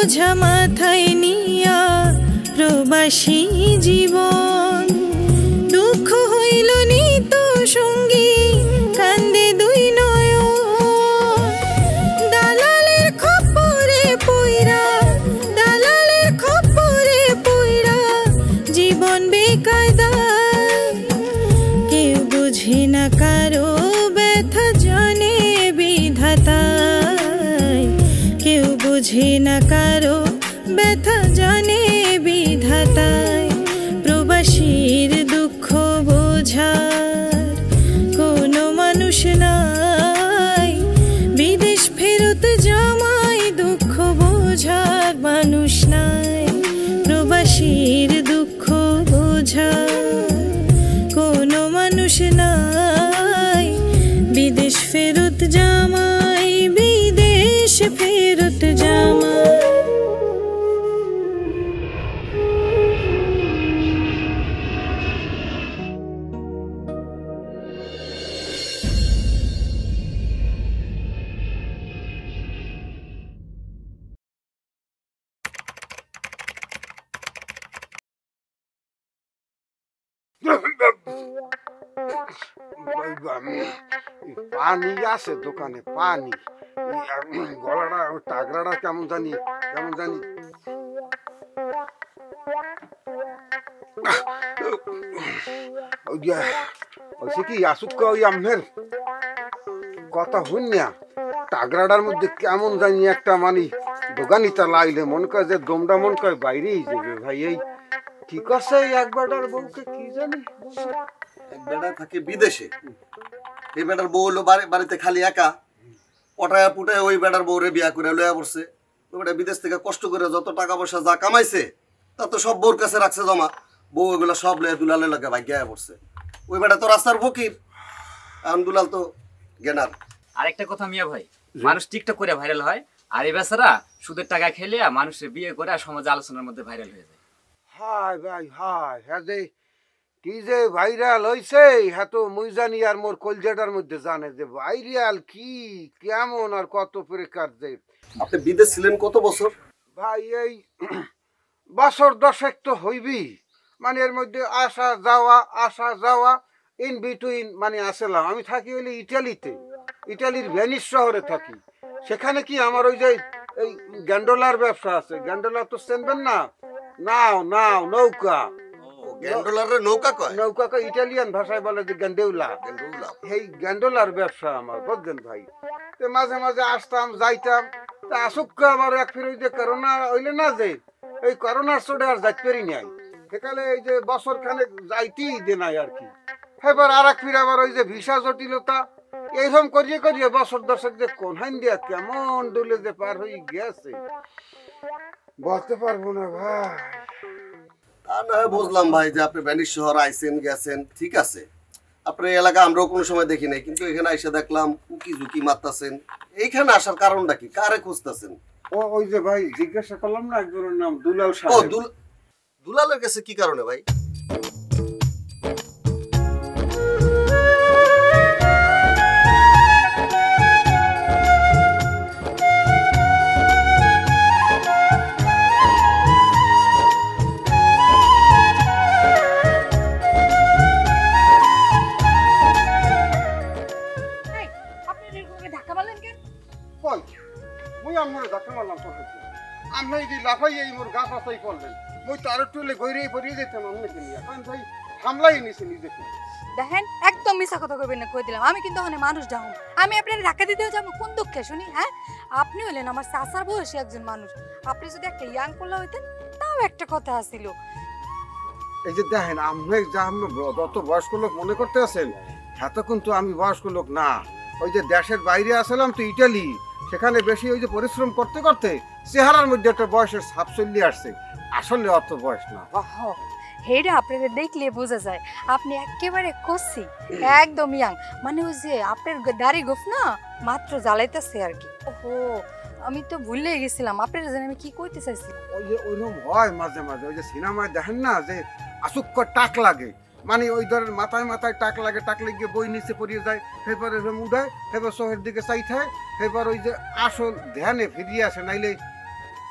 বোঝা মাথায় নিয়া প্রবাসী জীবন, দুঃখ হইল নিত সঙ্গী কান্দে দুই নয়ন, দালালের খপ্পরে পইরা, দালালের খপ্পরে পইরা জীবন বেকায়দায়, কেউ বুঝে না কারো ব্যথা জানে বিধাতায়, কেউ বুঝে না কারো ব্যথা জানে বিধাতায়, প্রবাসীর দুঃখ বোঝার কোনো মানুষ নাই, বিদেশ ফেরত জামাই দুঃখ বোঝার মানুষ নাই, প্রবাসীর দুঃখ বোঝার কোনো মানুষ নাই, বিদেশ ফেরত জামাই, বিদেশ ফেরত জামাই। পানি আছে দোকানে, পানি, গলাটা টাগরাটা কেমন জানি কি আসুক ওই আপনার কথা হইন না, টাগরাটার মধ্যে কেমন জানি একটা মানে দোকানিটা লাইলে মন করে যে দমটা মন করে বাইরেই যাবে ভাই। এই ঠিক আছে এক বেটার বউকে কি জানি, এক বেটা থাকে বিদেশে, এই বেটার বউ হলো বাড়িতে খালি একা, পটায়া পুটায় ওই বেটার বউরে বিয়া করে লয়া পড়ছে। ওই বেটা বিদেশ থেকে কষ্ট করে যত টাকা পয়সা যা কামাইছে তা তো সব বউর কাছে রাখছে জমা, বউ এগুলো সব লয়ে দুলালে লাগে ভাগ্যা পড়ছে। ওই বেটা তো রাস্তার ফকির, এখন দুলাল তো গেনার। আরেকটা কথা মিয়া ভাই, মানুষ টিকটক করে ভাইরাল হয়, আর এই বেচারা সুদের টাকা খেলে মানুষের বিয়ে করে আর সমাজে আলোচনার মধ্যে ভাইরাল হয়ে যায়। হায় ভাই হায়, হ্যাঁ যে কি যে ভাইরাল হইছে, হ্যাঁ তো মুই জানি আর মোর কলজাটার মধ্যে জানে যে ভাইরাল কি কেমন আর কত প্রকার। যে আপনি বিদেশ ছিলেন কত বছর? ভাই এই বছর 10 তো হইবি, মানে এর মধ্যে আসা যাওয়া ইন বিটুইন মানে আসলাম। আমি থাকি হইলে ইটালিতে, ইটালির ভেনিস শহরে থাকি। সেখানে কি আমার ওই যে এই গ্যান্ডোলার ব্যবসা আছে, গ্যান্ডোলা তো চেনবেন না, নাও নৌকা, নৌকা কয়, নৌকা কয় ইটালিয়ান ভাষায় বলে যে গ্যান্ডোলা। এই গ্যান্ডোলার ব্যবসা আমার, বুঝলেন ভাই। তো মাঝে মাঝে আসতাম যাইতাম, তা আসুক আমার এক ফির ওই যে করোনা হইলে না, যে এই করোনার চোটে আর যাইতে পারি নাই, সেখানে এই যে বছর খানেক যাইতেই দে নাই আর কি। এবার আর এক ফির আবার ওই যে ভিসা জটিলতা, এইরকম করিয়ে বছর 10 যে কোনহাইন দিয়া কেমন ডুলে যে পার হয়ে গেছে বলতে পারবো না ভাই। তা না বুঝলাম ভাই যে আপনি ভ্যানিস শহর আইছেন গেছেন, ঠিক আছে, আপনার এই এলাকা আমরাও কোনো সময় দেখি নাই, কিন্তু এখানে এসে দেখলাম উকি ঝুঁকি মারতাছেন। এইখানে আসার কারণটা কি, কারে খুঁজতেছেন? ওই যে ভাই জিজ্ঞাসা করলাম না একজনের নাম দুলাল সাহেব। দুলালের কাছে কি কারণে ভাই? দেখেন একদম মিছা কথা কইবেন না, কই দিলাম আমি কিন্তু ওখানে মানুষ ডাউন, আমি আপনার ধাক্কা দিতেও যাবো কোন দুঃখে শুনি? হ্যাঁ, আপনি হলেন আমার চাচার বয়সী একজন মানুষ, আপনি যদি একটা ইয়াং পোলা হইতেন তাও একটা কথা আছিল। এই যে দেখেন আপনি যা যত বয়স্ক লোক মনে করতে আছেন, এত কিন্তু আমি বয়স্ক লোক না। ওই যে দেশের বাইরে আসলাম তো ইটালি, সেখানে বেশি ওই যে পরিশ্রম করতে করতে চেহারার মধ্যে একটা বয়সের ছাপ চলে আসছে, আসলে অত বয়স না। হেডা আপনাদের দেখলে বোঝা যায় আপনি একেবারে কষি, একদম ইয়াং, মানে ওই যে আপনার দাড়ি গোফ না মাত্র জ্বালাইতেছে আর কি। ওহো, আমি তো ভুলে গেছিলাম আপনার জানি আমি কি কইতে চাইছি। ওই যে ওইরকম হয় মাঝে মাঝে, ওই যে সিনেমায় দেখেন না যে আসুক টাক লাগে, মানে ওই ধরেন মাথায় টাক লাগে, টাক লেগে বই নিচে পড়িয়ে যায়, সেবার এরকম উঠায়, সেবার চোখের দিকে চাই থাকে, সেবার ওই যে আসল ধ্যানে ফিরিয়ে আসে, নাইলে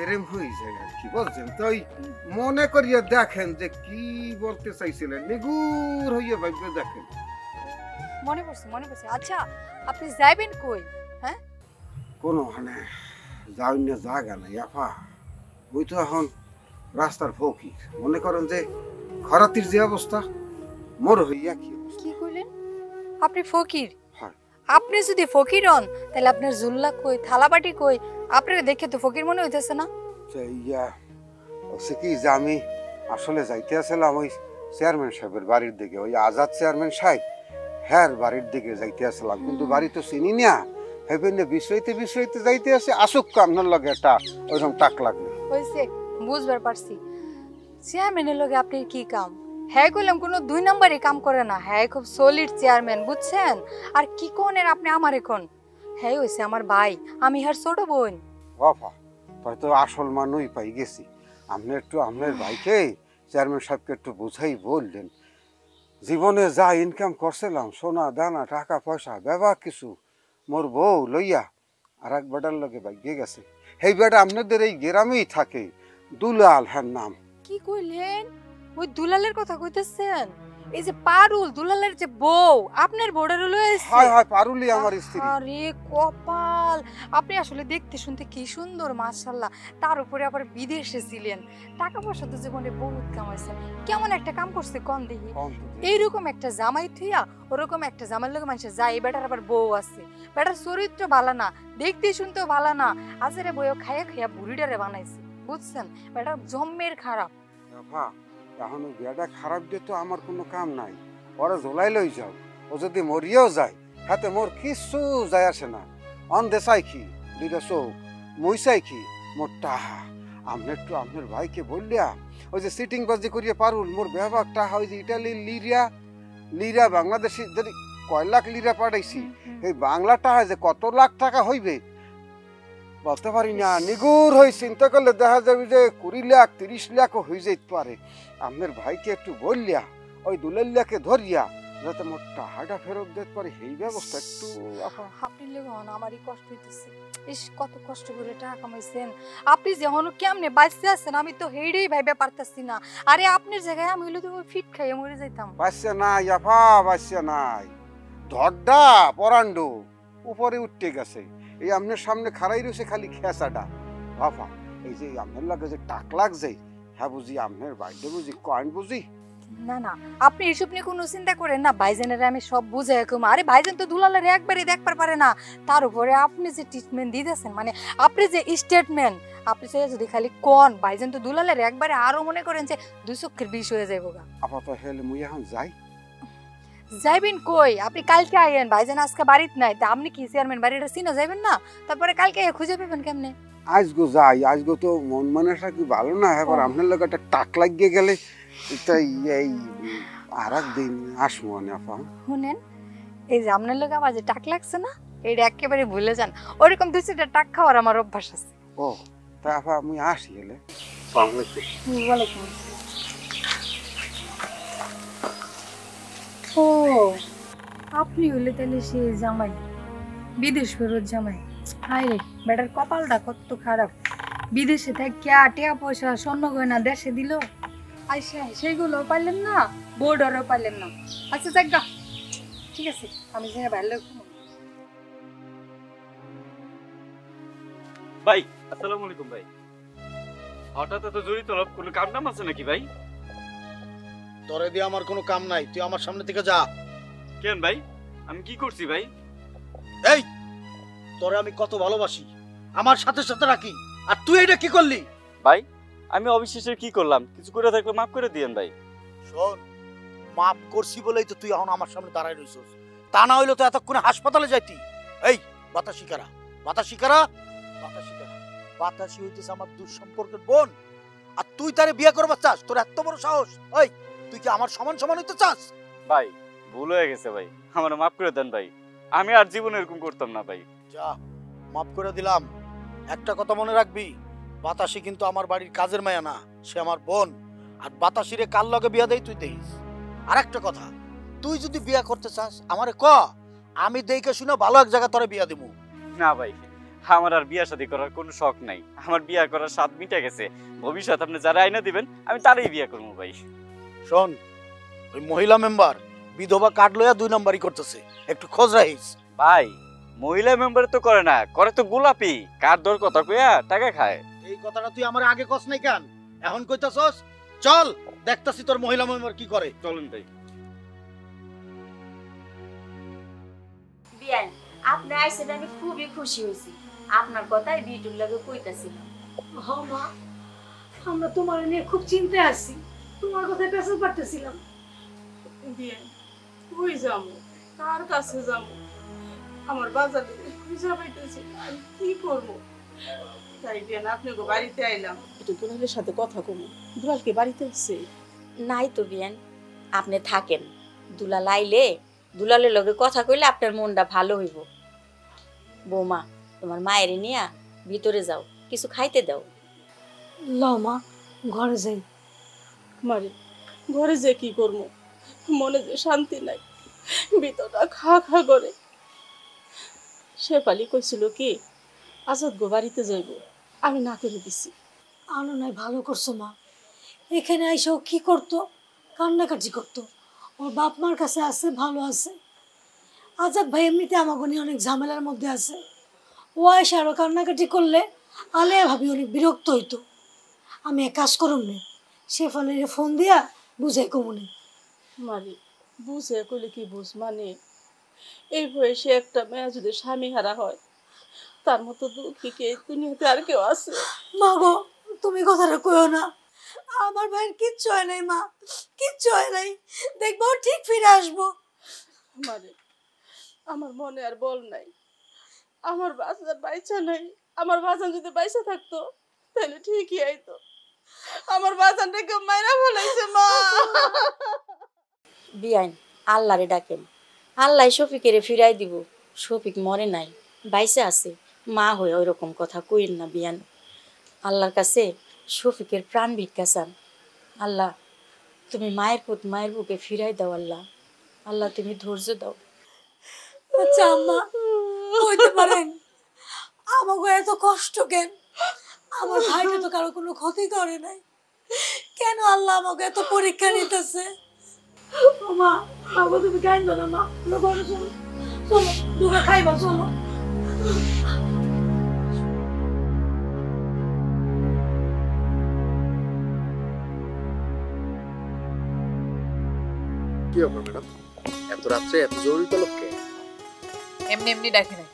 এরম হয়ে যায় আর কি বলছেন তো। ওই মনে করিয়া দেখেন যে কি বলতে চাইছিলেন, নিগুর হইয়া ভাববে দেখেন। মনে পড়ছে। আচ্ছা আপনি যাইবেন কই? হ্যাঁ কোনো মানে যাওয়ার না জায়গা নাই আপা। ওই তো এখন রাস্তার ফকির, মনে করেন যে খরাতির যে অবস্থা মোর হইয়া কি অবস্থা। কি কইলেন? আপনি ফকির? হয়। আপনি যদি ফকির হন তাহলে আপনার জুল্লা কই, থালাবাটি কই? আপনারা দেখে তো ফকির মনে হইতেছে না। ইয়া হচ্ছে কি যে আমি আসলে যাইতে আসলাম ওই চেয়ারম্যান সাহেবের বাড়ির দিকে, ওই আজাদ চেয়ারম্যান সাহেব হ্যাঁ বাড়ির দিকে যাইতে আসলাম, কিন্তু বাড়ি তো চিনি না। হেবেন বিষয়তে যাইতে আসে, আসুক আপনার লগে একটা ওইরকম টাক লাগবে। হইছে, বুঝবার পারছি। চেয়ারম্যানের লগে আপনার কি কাম? হ্যাঁ কইলাম কোনো 2 নম্বরই কাম করে না, হ্যাঁ খুব সলিড চেয়ারম্যান, বুঝছেন? আর কি কোনের আপনি আমার এখন? হ্যাঁ হইছে আমার ভাই, আমি হার ছোট বোন। বাবা তাই তো আসল মানুষ পাই গেছি। আপনি একটু আপনার ভাইকে চেয়ারম্যান সাহেবকে একটু বুঝাই বললেন, জীবনে যা ইনকাম করছিলাম সোনা দানা টাকা পয়সা ব্যবহার কিছু মোর বউ লইয়া আর এক বেটার লগে বাইকে গেছে। সেই বেটা আপনাদের এই গ্রামেই থাকে, দুলাল হ্যাঁ নাম। কি কইলেন? ওই দুলালের কথা কইতেছেন? এই যে পারুল দুলালের যে বউ, আপনার বউডার লইছে? হয় হয় পারুলি আমার স্ত্রী। আরে কপাল, আপনি আসলে দেখতে শুনতে কি সুন্দর মাশাআল্লাহ। তার উপরে আবার বিদেশে ছিলেন, টাকা পয়সা তো জীবনে বহুত কামাইছেন। কেমন একটা কাম করছে কোন দেখি? এইরকম একটা জামাই থইয়া ওরকম একটা জামাইয়ের লগে মানুষ যায়। বেটার আবার বউ আছে, বেটার চরিত্র ভালো না, দেখতে শুনতেও ভালো না। আজেরে বইও খাইয়া খাইয়া বুড়িটারে বানাইছে, বুঝছেন? বেটার জম্মের খারাপ। এখন ওই বিয়াটা খারাপ দিয়ে তো আমার কোনো কাম নাই, ওরা ঝোলাই লই যাও। ও যদি মরিয়াও যায় হাতে মোর কিছু যায় আসে না। অন্ধে চাই কি 2টা চোখ, মুই চাই কি মোর টাহা। আপনি একটু আপনার ভাইকে বললিয়া ওই যে সিটিং বাজি করিয়া পারুল মোর ব্যবহার টাহা, ওই যে ইটালির লিরা বাংলাদেশি যদি কয় লাখ লিরা পাঠাইছি, এই বাংলা টাহা যে কত লাখ টাকা হইবে বলতে পারি না। নিগুর হয়ে চিন্তা করলে দেখা যাবে যে 20 লাখ 30 লাখও হয়ে যেতে পারে। আপনার ভাইকে একটু বললিয়া ওই দুলাল্লাকে ধরিয়া যাতে মোর টাকাটা ফেরত দিতে পারে সেই ব্যবস্থা একটু। আপনি লেগন আমারই কষ্ট হইতেছে। ইস কত কষ্ট করে টাকা কামাইছেন আপনি, যখন কেমনে বাঁচতে আছেন আমি তো হেইডেই ভাইবা পারতাছি না। আরে আপনার জায়গায় আমি হইলে তো ফিট খাইয়ে মরে যাইতাম। বাচ্চা নাই আফা, বাচ্চা নাই, ধরডা পরান্ড উপরে উঠতে গেছে। এই আপনার সামনে খাড়াই রয়েছে খালি খেসাটা। বাবা এই যে আপনার লাগে যে টাক লাগছে, হ্যাঁ বুঝি আপনার বাইরে বুঝি কয়েন বুঝি। না না আপনি এসব নিয়ে কোনো চিন্তা করেন না, ভাইজানের আমি সব বুঝাই কম। আরে ভাইজান তো দুলালের একবারই দেখবার পারে না, তার উপরে আপনি যে ট্রিটমেন্ট দিতেছেন, মানে আপনি যে স্টেটমেন্ট, আপনি যদি খালি কোন ভাইজান তো দুলালের একবারে আরো মনে করেন যে 2 চক্ষের বিষ হয়ে যাইব গা। আপাতত হেলে মুই এখন যাই। যাইবেন কই? আপনি কালকে আইয়েন, ভাইজান আজকে বাড়িতে নাই, তা আপনি কি চেয়ারম্যান বাড়িটা চিনা যাবেন না? তারপরে কালকে খুঁজে পাবেন কেমনে? আজগো যাই, আজগো তো মন মানসা কি ভালো না, এবার আপনার লোক একটা টাক লাগিয়ে গেলে তাই এই আর একদিন আসবো আপা। শুনেন এই যে আপনার লোক আমার যে টাক লাগছে না, এটা একেবারে ভুলে যান। ওরকম 2-4টা টাক খাওয়ার আমার অভ্যাস আছে। ও তা আপা আমি আসি এলে। ও আপনি হইলে তাহলে সে জামাই, বিদেশ ফেরত জামাই। হাই রে বেটার কপালটা কত খারাপ, বিদেশে থাকিয়া টাকা পয়সা স্বর্ণ গয়না দেশে দিল, আইসা সেইগুলো পাইলেন না, বোর্ডারও পাইলেন না। আচ্ছা যাক, ঠিক আছে আমি যে ভালো। ভাই আসসালামু আলাইকুম। ভাই হঠাৎ এত জড়িত লাভ কোনো কাম নাম আছে নাকি ভাই? তোরে দিয়ে আমার কোনো কাম নাই, তুই আমার সামনে থেকে যা। কেন ভাই, আমি কি করছি ভাই? এই তোরে আমি কত ভালোবাসি, আমার সাথে সাথে রাখি, আর তুই এটা কি করলি? ভাই আমি অবিশ্বাসের কি করলাম? কিছু করে থাকলে মাফ করে দিয়েন ভাই। শোন, মাফ করছি বলেই তো তুই এখন আমার সামনে দাঁড়ায় রইছস, তা না হইলে তো এতক্ষণে হাসপাতালে যাইতি। এই বাতাসি কারা? বাতাসি কারা? বাতাসি কারা? বাতাসি হইতেছে আমার দূর সম্পর্কের বোন, আর তুই তারে বিয়ে করবার চাস? তোর এত বড় সাহস! এই তুই কি আমার সমান সমান হইতে চাস? ভাই ভুল হয়ে গেছে ভাই, আমার মাফ করে দেন ভাই, আমি আর জীবনে এরকম করতাম না ভাই। যা, মাফ করে দিলাম। একটা কথা মনে রাখবি, বাতাসি কিন্তু আমার বাড়ির কাজের মায়া না, সে আমার বোন। আর বাতাসিরে কার লগে বিয়া দেই তুই দেখিস। আর একটা কথা, তুই যদি বিয়া করতে চাস আমারে ক, আমি দেখে শুনে ভালো এক জায়গা তোরে বিয়া দেবো। না ভাই আমার আর বিয়া শাদী করার কোনো শখ নাই। আমার বিয়া করার স্বাদ মিটে গেছে। ভবিষ্যৎ আপনি যারা আইনা দিবেন আমি তারই বিয়া করবো ভাই। শোন, ওই মহিলা মেম্বার বিধবা কার্ড লইয়া 2 নম্বরই করতেছে, একটু খোঁজ রাখিস। ভাই মহিলা মেম্বার তো করে না, করে তো গোলাপি। কার দর কথা কইয়া টাকা খায়। এই কথাটা তুই আমার আগে কস নাই কেন, এখন কইতাছস? চল দেখতাছি তোর মহিলা মেম্বার কি করে। চলুন ভাই। বিয়ান, আপনি আইসেন আমি খুবই খুশি হয়েছি। আপনার কথাই বিটুর লাগে কইতাছিলাম। হ্যাঁ মা, আমরা তোমার নিয়ে খুব চিন্তায় আছি, তোমার কথায় পেছন পারতেছিলাম। বিয়ান, কই যাবো, কার কাছে যাবো? আমার বাজারে খুঁজে পাইতেছি, আমি কি করবো? তাই বিয়ান আপনাকে বাড়িতে আইলাম, একটু দুলালের সাথে কথা কমু। দুলালকে বাড়িতে আসছে? নাই তো বিয়ান, আপনি থাকেন। দুলাল আইলে দুলালের লগে কথা কইলে আপনার মনটা ভালো হইব। বৌমা, তোমার মায়ের নিয়া ভিতরে যাও, কিছু খাইতে দাও। লও মা, ঘরে যাই। মারে, ঘরে যে কি করবো, মনে যে শান্তি নাই, ভিতরটা খা খা করে। শেফালি কইছিল কি আজাদ গো বাড়িতে যাইব, আমি না করে দিছি। আনো নাই, ভালো করছো মা। এখানে আইসাও কি করতো, কান্নাকাটি করতো। ওর বাপ মার কাছে আছে, ভালো আছে। আজাদ ভাই এমনিতে আমাকে নিয়ে অনেক ঝামেলার মধ্যে আছে। ও আইসা আরো কান্নাকাটি করলে আলেয়া ভাবি অনেক বিরক্ত হইতো। আমি এক কাজ করুন নে, শেফালির ফোন দিয়া বুঝাই কমুনি। মানে বুঝে কইলে কি বুঝ, মানে এই বয়সে একটা মেয়ে যদি স্বামী হারা হয়, তার মতো দুঃখী কে দুনিয়াতে আর কেউ আছে? মা গো, তুমি কথাটা কইও না। আমার ভাইয়ের কিচ্ছু হয় নাই মা, কিচ্ছু হয় নাই। দেখবো ঠিক ফিরে আসবো। মানে আমার মনে আর বল নাই, আমার বাচ্চার বাইচা নাই। আমার বাচ্চা যদি বাইচা থাকতো তাহলে ঠিকই আইতো। আমার বাচ্চাটা কেউ মাইরা ফেলাইছে মা। বিয়ান, আল্লাহরে ডাকেন, আল্লাহ শফিকেরে ফিরাই দিব। শফিক মরে নাই, বাইসে আছে। মা হয়ে ওই রকম কথা কইন না বিয়ান। আল্লাহর কাছে শফিকের প্রাণ ভিক্ষা চান। আল্লাহ, তুমি মায়ের পুত মায়ের বুকে ফিরাই দাও। আল্লাহ, আল্লাহ তুমি ধৈর্য দাও। আচ্ছা আম্মা, কইতে পারেন আমাকে এত কষ্ট কেন? আমার ভাইটা তো কারো কোনো ক্ষতি করে নাই, কেন আল্লাহ আমাকে এত পরীক্ষা নিতেছে? মা, বাবা তুমি কাঁদো না মা, ঘরে চলো, চলো দুটো খাইবা, চলো। কি ব্যাপার ম্যাডাম, এত রাত্রে এত জরুরি তলব কে? এমনি এমনি ডাকে নাই,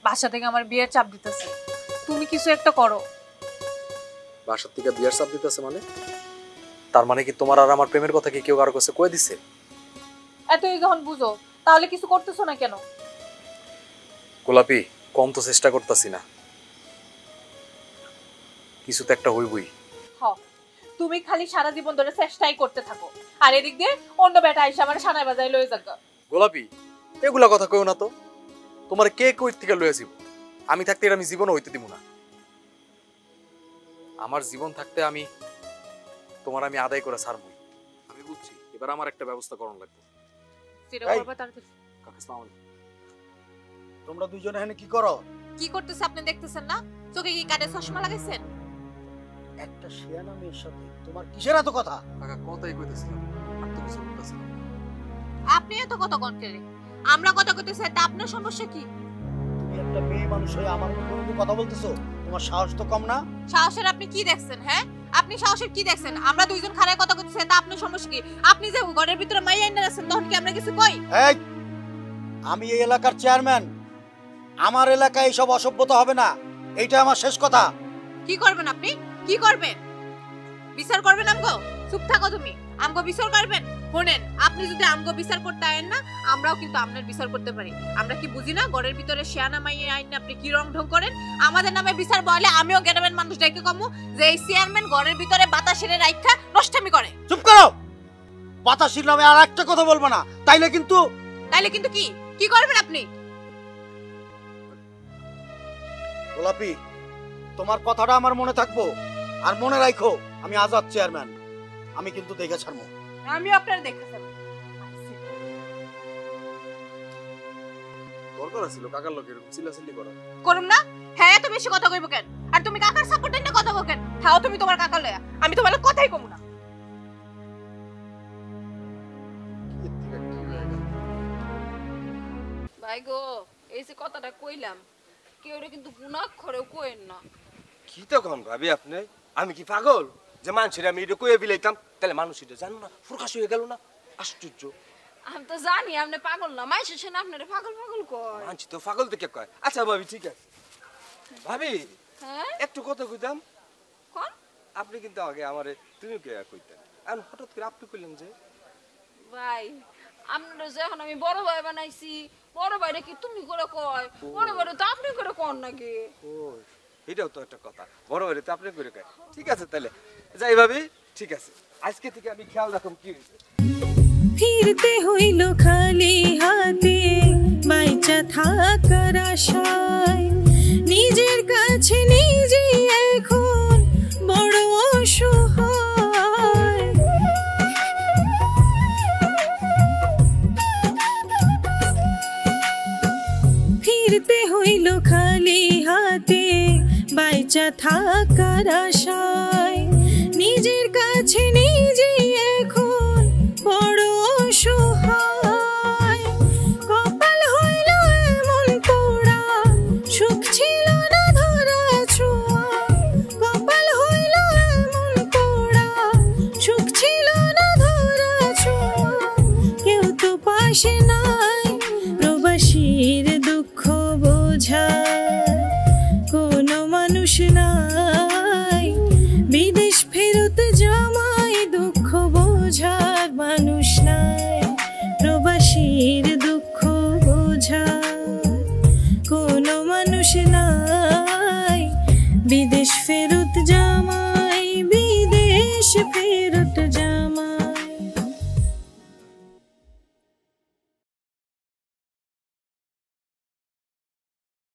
বাসা থেকে আমার বিয়ের চাপ দিতেছে, তুমি কিছু একটা করো। বাসা থেকে বিয়ের চাপ দিতেছে মানে? তার মানে কি তোমার আর আমার প্রেমের কথা কি কেউ কারো কাছে কয়ে দিছে? এতই যখন বুঝো তাহলে কিছু করতেছো না কেন? গোলাপি, কম তো চেষ্টা করতেছি না, কিছু তো একটা হইবই। হ্যাঁ, তুমি খালি সারা জীবন ধরে চেষ্টাই করতে থাকো, আর এদিক দিয়ে অন্য বেটা আইসা আমার সানায় বাজায় লয়ে যাক। গোলাপি, এগুলা কথা কইও না তো। তোমার কে কই থেকে লয়ে যাব? আমি থাকতে আমি জীবনও হইতে দিব না। আমার জীবন থাকতে আমি তোমার আমি আদায় করে ছাড়বই। আমি বুঝছি, এবার আমার একটা ব্যবস্থা করণ লাগবে। তোমরা দুইজন এখানে কি করো? কি করতেছ আপনি দেখতেছেন না? চোখে কি কাটে চশমা লাগাইছেন? একটা শিয়ানা মেয়ের সাথে তোমার কিসের এত কথা? কাকা কথাই কইতেছিলাম, আর তো কিছু বলতেছিলাম। আপনি এত কথা কোন করে? আমরা কথা কইতেছি, তা আপনার সমস্যা কি? তুমি একটা মেয়ে মানুষ হয়ে আমার মুখে কথা বলতেছো, তোমার সাহস তো কম না? সাহসের আপনি কি দেখছেন? হ্যাঁ, আপনি সাহসের কি দেখছেন? আমরা দুইজন খারাপ কথা কইতেছি, তা আপনার সমস্যা কি? আপনি যে ঘরের ভিতরে মাইয়া এনে আছেন, তখন কি আমরা কিছু কই? এই, আমি এই এলাকার চেয়ারম্যান, আমার এলাকায় এইসব অসভ্যতা হবে না, এইটা আমার শেষ কথা। কি করবেন আপনি? কি করবেন? বিচার করবেন আমগো? চুপ থাকো তুমি। আমগো বিচার করবেন? শুনেন, আপনি যদি আমগো বিচার করতে আইন না, আমরাও কিন্তু আপনার বিচার করতে পারি। আমরা কি বুঝি না ঘরের ভিতরে শিয়ানা মাইয়া আইন আপনি কি রং ঢং করেন? আমাদের নামে বিচার বলে আমিও গ্রামের মানুষ ডেকে কমু যে এই চেয়ারম্যান ঘরের ভিতরে বাতাসের রাইখা নষ্টামি করে। চুপ করো, বাতাসের নামে আর একটা কথা বলবো না, তাইলে কিন্তু কি কি করবেন আপনি? গোলাপি, তোমার কথাটা আমার মনে থাকবো, আর মনে রাখো আমি আজাদ চেয়ারম্যান, আমি কিন্তু দেখে ছাড়বো। আমি আপনার দেখে ছাড়বো। তোর দরকার ছিল কাকার লোকের চিল্লাচিল্লি করা? করুম না? হ্যাঁ এত বেশি কথা কইব কেন? আর তুমি কাকার সাপোর্ট না কথা বকেন? থাও তুমি তোমার কাকা লয়া, আমি তোমার কথাই কমু না। ভাই গো, এই যে কথাটা কইলাম, কেউ কিন্তু গুণাক্ষরেও কইেন না। কি তো কম ভাবি আপনি? আমি কি পাগল যে মানুষের আমি এটা কইয়ে বিলাইতাম? তাহলে মানুষ এটা জানো না, ফুরকাশ হয়ে গেল না? আশ্চর্য। আমি তো জানি আপনি পাগল না, মাইসে সেন আপনারে পাগল পাগল কয়। মানুষ তো পাগল থেকে কয়। আচ্ছা ভাবি ঠিক আছে। ভাবি হ্যাঁ একটু কথা কইতাম। কোন? আপনি কিন্তু আগে আমারে তুমি কে কইতেন, এখন হঠাৎ করে আপনি কইলেন যে? ভাই আপনারা যখন আমি বড় ভাই বানাইছি, বড় ভাইরে কি তুমি করে কয়? বড় ভাইরে তো আপনি করে কোন নাকি? ও এটাও তো একটা কথা, বড় ভাইরে তো আপনি করে কয়। ঠিক আছে তাহলে যাই ভাবি, ঠিক আছে আজকে থেকে আমি খেয়াল রাখুম। কি হইছে? ফিরতে হইল খালি হাতে বাইচা থাকার আশায়, নিজের কাছে নিজে এখন বড় অসহায়। ফিরতে হইল খালি হাতে বাইচা থাকার আশায়, নিজের কাছে নিজে এখন বড় অসহায়। কপাল হইল এমন পোড়া, সুখ ছিল না ধরা ছোঁয়া। কপাল হইল এমন পোড়া, সুখ ছিল না ধরা ছোঁয়া। কেউ তো পাশে নাই প্রবাসীর দুঃখ বোঝার, কোনো মানুষ নাই বিদেশ ফেরত জামাই দুঃখ বোঝার মানুষ নাই। প্রবাসীর দুঃখ বোঝার কোনো মানুষ নাই, বিদেশ ফেরত জামাই বিদেশ ফেরত